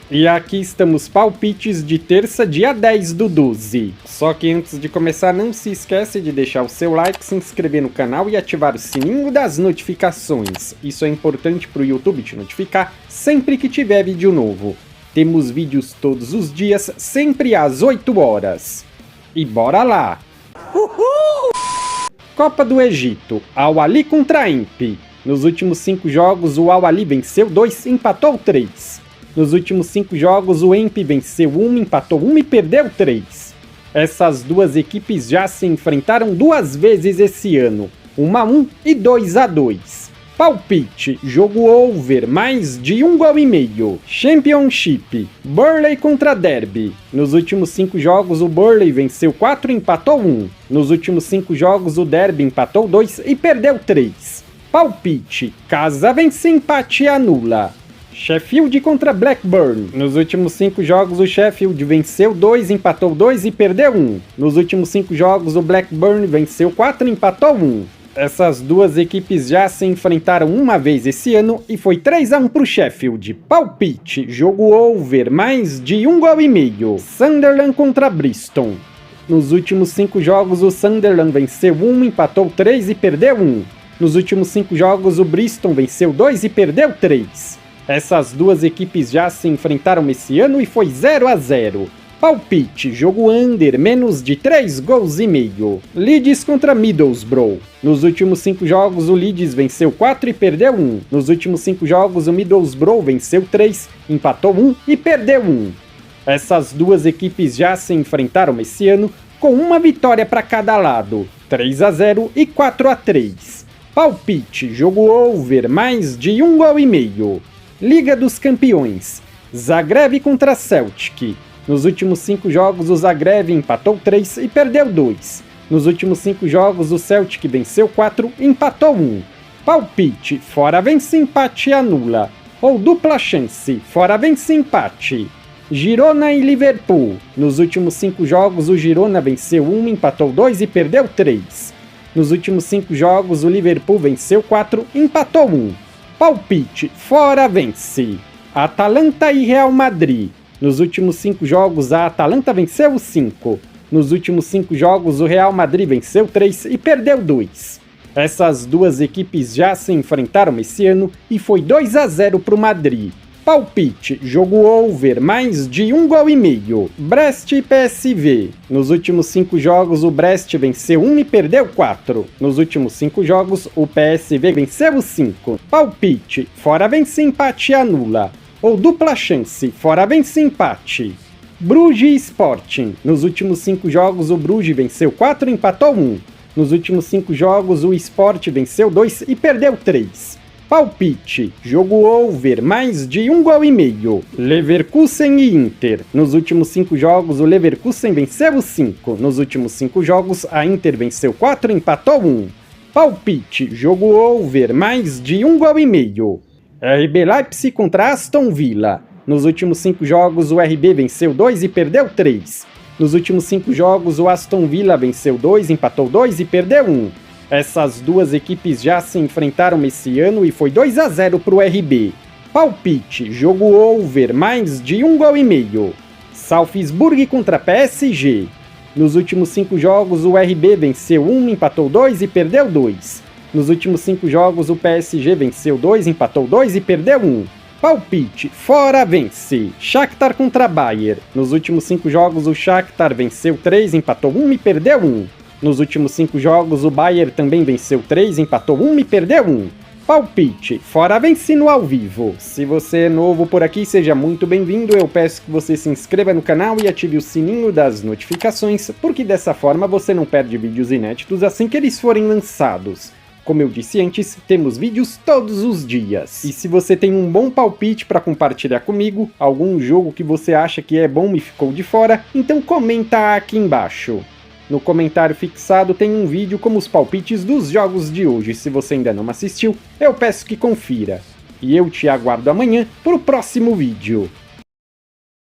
E aqui estamos, palpites de terça, dia 10 do 12. Só que antes de começar, não se esquece de deixar o seu like, se inscrever no canal e ativar o sininho das notificações. Isso é importante para o YouTube te notificar sempre que tiver vídeo novo. Temos vídeos todos os dias, sempre às 8 horas. E bora lá! Uhul! Copa do Egito, Al-Ahly contra Imp. Nos últimos 5 jogos, o Al-Ahly venceu 2, empatou 3. Nos últimos 5 jogos, o Imp venceu 1, empatou 1 e perdeu 3. Essas duas equipes já se enfrentaram 2 vezes esse ano, 1-1 e 2-2. Palpite, jogo over, mais de 1 gol e meio. Championship, Burnley contra Derby. Nos últimos 5 jogos, o Burnley venceu 4 e empatou 1. Nos últimos 5 jogos, o Derby empatou 2 e perdeu 3. Palpite, casa vence, empate e anula. Sheffield contra Blackburn. Nos últimos 5 jogos, o Sheffield venceu 2, empatou 2 e perdeu 1. Nos últimos 5 jogos, o Blackburn venceu 4 e empatou 1. Essas duas equipes já se enfrentaram uma vez esse ano e foi 3-1 para o Sheffield. Palpite, jogo over, mais de 1 gol e meio. Sunderland contra Bristol. Nos últimos 5 jogos, o Sunderland venceu 1, empatou 3 e perdeu 1. Nos últimos 5 jogos, o Bristol venceu 2 e perdeu 3. Essas duas equipes já se enfrentaram esse ano e foi 0-0. Palpite, jogo under, menos de 3 gols e meio. Leeds contra Middlesbrough. Nos últimos 5 jogos, o Leeds venceu 4 e perdeu 1. Nos últimos 5 jogos, o Middlesbrough venceu 3, empatou 1 e perdeu 1. Essas duas equipes já se enfrentaram esse ano com uma vitória para cada lado, 3-0 e 4-3. Palpite, jogo over, mais de 1 gol e meio. Liga dos Campeões, Zagreb contra Celtic. Nos últimos 5 jogos, o Zagreb empatou 3 e perdeu 2. Nos últimos 5 jogos, o Celtic venceu 4 e empatou 1. Palpite, fora vence, empate e anula. Ou dupla chance, fora vence, empate. Girona e Liverpool. Nos últimos 5 jogos, o Girona venceu 1, empatou 2 e perdeu 3. Nos últimos 5 jogos, o Liverpool venceu 4 e empatou 1. Palpite, fora vence. Atalanta e Real Madrid. Nos últimos 5 jogos, a Atalanta venceu 5. Nos últimos 5 jogos, o Real Madrid venceu 3 e perdeu 2. Essas duas equipes já se enfrentaram esse ano e foi 2-0 para o Madrid. Palpite, jogo over, mais de 1 gol e meio. Brest e PSV. Nos últimos 5 jogos, o Brest venceu 1 e perdeu 4. Nos últimos 5 jogos, o PSV venceu 5. Palpite, fora vence, empate e anula. Ou dupla chance, fora vence, empate. Bruges e Sporting. Nos últimos 5 jogos, o Bruges venceu 4 e empatou 1. Nos últimos 5 jogos, o Sport venceu 2 e perdeu 3. Palpite, jogo over, mais de 1 gol e meio. Leverkusen e Inter. Nos últimos 5 jogos, o Leverkusen venceu 5. Nos últimos 5 jogos, a Inter venceu 4 e empatou 1. Palpite, jogo over, mais de 1 gol e meio. RB Leipzig contra Aston Villa. Nos últimos 5 jogos, o RB venceu 2 e perdeu 3. Nos últimos 5 jogos, o Aston Villa venceu 2, empatou 2 e perdeu 1. Essas duas equipes já se enfrentaram esse ano e foi 2-0 para o RB. Palpite, jogo over, mais de 1 gol e meio. Salzburg contra PSG. Nos últimos 5 jogos, o RB venceu 1, empatou 2 e perdeu 2. Nos últimos 5 jogos, o PSG venceu 2, empatou 2 e perdeu 1. Palpite, fora vence. Shakhtar contra Bayern. Nos últimos 5 jogos, o Shakhtar venceu 3, empatou 1 e perdeu 1. Nos últimos 5 jogos, o Bayern também venceu 3, empatou 1 e perdeu 1. Palpite, fora vence no ao vivo. Se você é novo por aqui, seja muito bem-vindo. Eu peço que você se inscreva no canal e ative o sininho das notificações, porque dessa forma você não perde vídeos inéditos assim que eles forem lançados. Como eu disse antes, temos vídeos todos os dias. E se você tem um bom palpite para compartilhar comigo, algum jogo que você acha que é bom e ficou de fora, então comenta aqui embaixo. No comentário fixado tem um vídeo com os palpites dos jogos de hoje. Se você ainda não assistiu, eu peço que confira. E eu te aguardo amanhã para o próximo vídeo.